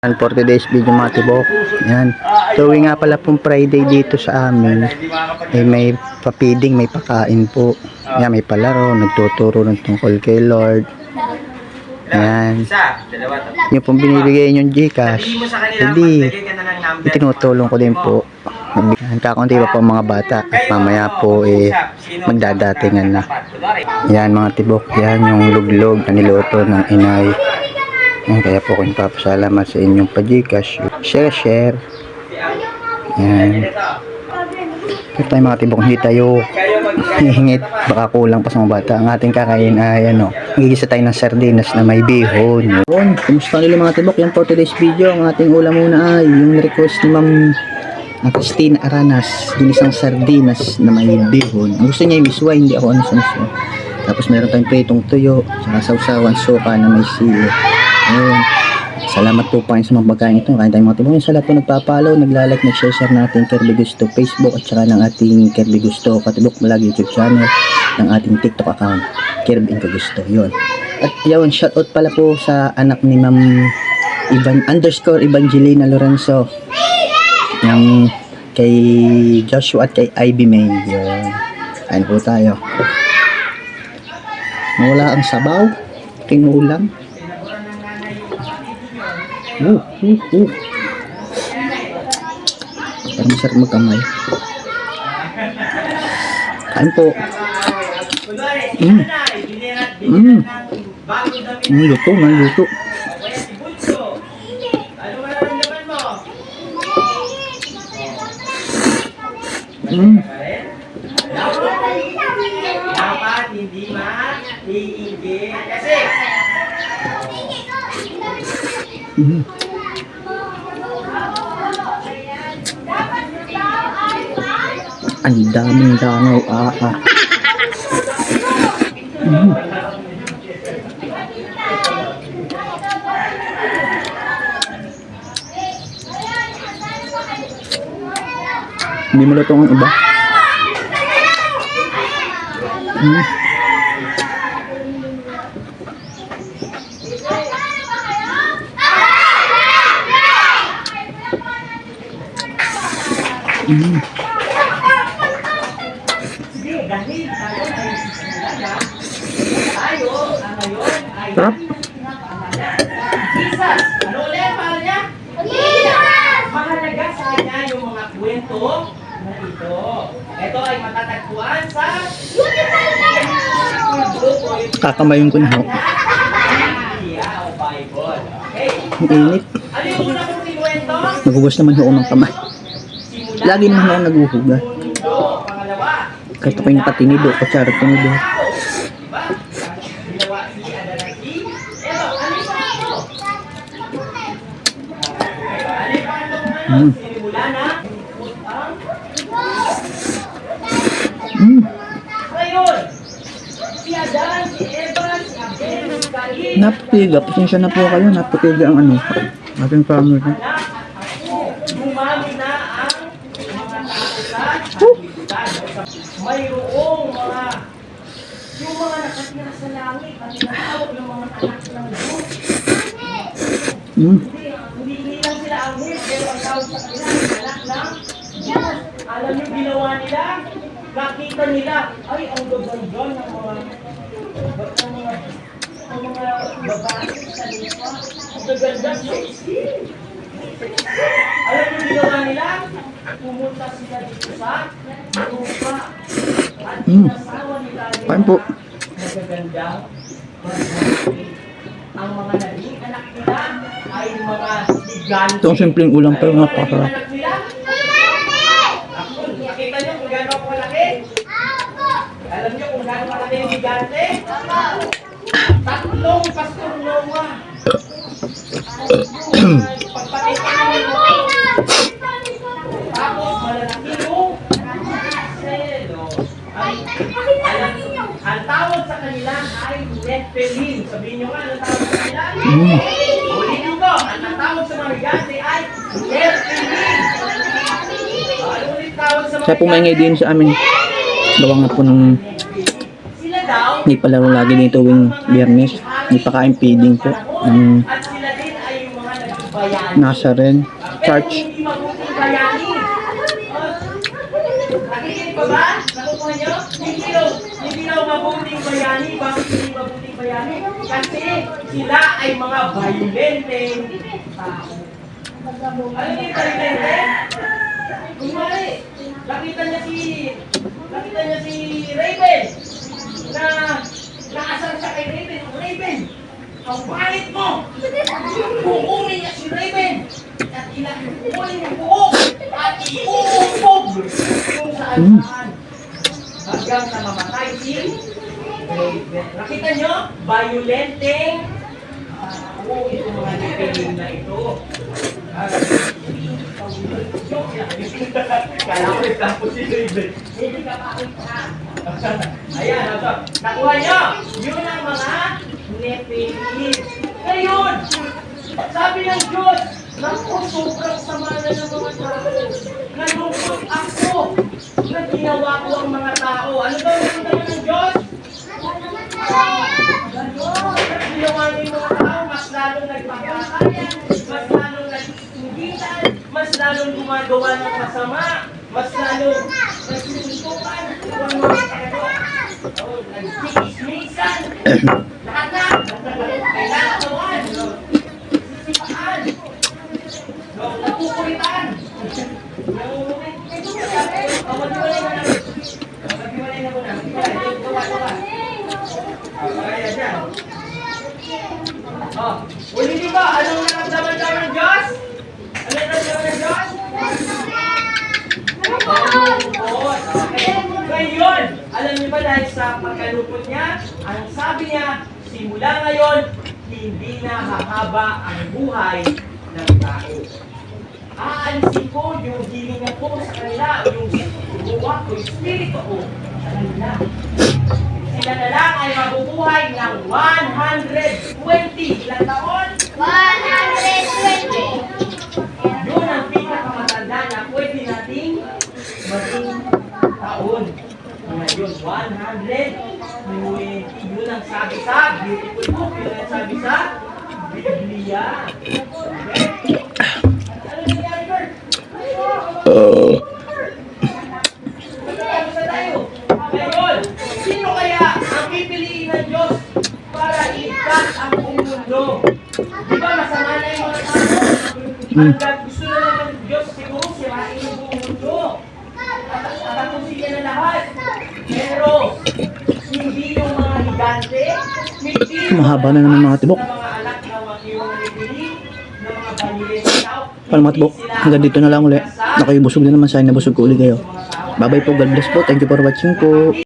And for today's video mga tibok, yan. Tuwing nga pala pong Friday dito sa amin, may papiding, may pakain po. Yan, may palaro, nagtuturo ng tungkol kay Lord. Yan. Yung pong binibigay yung Gcash, hindi, itinutulong ko din po. Kakunti pa po mga bata at mamaya po magdadatingan na. Yan mga tibok, yan yung luglog na niluto ng inay. Yan, kaya po kung papasalamat sa inyong pa-Gcash, share. Yan. Pero tayo mga tibok, hindi tayo hihingit, baka kulang pa sa mga bata. Ang ating kakain ay gigisa tayo ng sardinas na may bihon. Yun, kumusta nila mga tibok? Yan for today's video. Ang ating ulam muna ay yung request ni Ma'am Christine Aranas, ginisang sardinas na may bihon. Ang gusto niya yung miswa, hindi ako ano sa miswa. Tapos meron tayong pritong tuyo, saka sausawan suka na may sili. Ayun. Salamat po pa sa mga pagkain ito. Kain tayong mga tibok. Sa lahat po nagpa-follow, nagla-like, nag-share natin Kirby Gusto Facebook at saka ng ating Kirby Gusto Katibok Vlog YouTube channel, ng ating TikTok account Kirby Gusto. Yun. At yun, shoutout pala po sa anak ni Ma'am Evangelina Lorenzo, yung kay Joshua at kay Ivy May. Yun. Kain po tayo. Wala ang sabaw, kinulang. Parang masarap magkamay. Kain po. Luto. Dapat hindi ma-iigit kasi ang daming dangaw Hindi mo luto ang iba. Sarap. ano ulit para niya? Mahalaga sa kanya yung mga kwento na ito. Ito ay matatagpuan sa Kakamayon ko na ho. Bible. Okay. Ang init. Ano yung una kong kwento? Nagugas naman ho ako ng kamay. Lagi naman ako naguhugas. Pangalawa. Kahit ako'y nakatinido, kutsara tinido. Naputiga, pasensya na po kayo, naputiga ang ating family. Umami na ang mga mayroong mga yung mga nakatira sa langit ang tinatawag ng mga anak ng Diyos. Hindi lang sila anghel, pero ang tawag sa kanila anak ng Diyos. Alam niyo ginawa nila? Nakita nila, ay ang gaganda ng mga babae sa lupa. Ang gaganda sa isip. Alam niyo ginawa nila? Pumunta sila dito sa lupa. At inasawa nila Kain po. magaganda. Ang mga naging anak nila ay mga gigante. Ito ang simpleng ulam pero napakasarap. Nakita niyo kung gaano ako malaki? Alam niyo kung gaano malaki yung gigante? Tatlong Pastor Noah. Pagpatipan namin mo. Tapos malalaki yung selo. Ang tawag sa kanila ay Nephilim. Sabihin niyo nga, ang tawag sa kanila? Ulitin ko, ang tawag sa mga gigante ay Nephilim. Ano ulit tawag sa mga Siya pumaingay din sa amin. Gawa nga po ng May palaro lagi dito tuwing Biyernes. May pakain feeding po. At sila din ay yung mga nagbabayad. Nazarene Pero Church. hindi mabuting bayani. Nakikinig pa ba? Nakukuha nyo? Hindi daw mabuting bayani. Bakit hindi mabuting bayani? Kasi sila ay mga violenteng tao. Alam niyo yung violente? Kumari, nakita niya si Raven na naasar siya kay Raven. Raven, ang pangit mo! Kukunin niya si Raven at kukunin yung buhok at iuumpog kung saan-saan hanggang sa mamatay si Raven. Nakita niyo? Violenteng itong mga nipiling na ito. Kala ko nagtampo si Raven. Hindi ka makita. Ayan, nakuha niyo. Yun ang mga nepiling. Ngayon, sabi ng Diyos, naku, sobrang sama na ng mga tao. Nalungkot ako na ginawa ko ang mga tao. Ano daw ang naman ng Diyos? Ginawa niyo yung mga tao, mas lalong nagpapakayan, mas lalong nagsusugitan, mas lalong gumagawa ng masama, mas lalong nagsusuntukan, kung ano nagsikismisan, lahat na, kailangan kawan, sisipaan, napupuritan, maghiwalay na namin. Maghiwalay na muna. Gawa. Kaya dyan. Uli ba? Anong naramdaman daw ng Diyos? Anong naramdaman ng Diyos? Malungkot. Okay. Ngayon, alam niyo ba dahil sa pagkalungkot niya, ang sabi niya, simula ngayon, hindi na hahaba ang buhay ng tao. Aalisin ko yung hiling niya po sa kanila, yung buwa ko, yung spirito ko sa kanila. Sila na lang ay mabubuhay ng 120. Ilang taon? 120. Yun ang pinakamatanda na pwede nating maging taon. Ngayon, 120. Yun ang sabi sa beautiful book. Yun ang sabi sa Biblia. Okay? Ano nangyari, Bert? Magkakagusta tayo. Ngayon, sino kaya ang pipiliin ng Diyos para ikat ang buong mundo? Di ba masama na yung mga tao? Ang gusto na lang ng Diyos siguro sirain yung buong mundo. Tatapusin niya na lahat. Pero, hindi yung mga higante, hindi yung Mahaba na naman mga tibok. mga anak na yung nipili, ng mga banyulis ng tao. Paano mga tibok? Hanggang dito na lang ulit. Nakayubusog din naman sa akin. Nabusog ko ulit kayo. Bye bye po. God bless po. Thank you for watching po.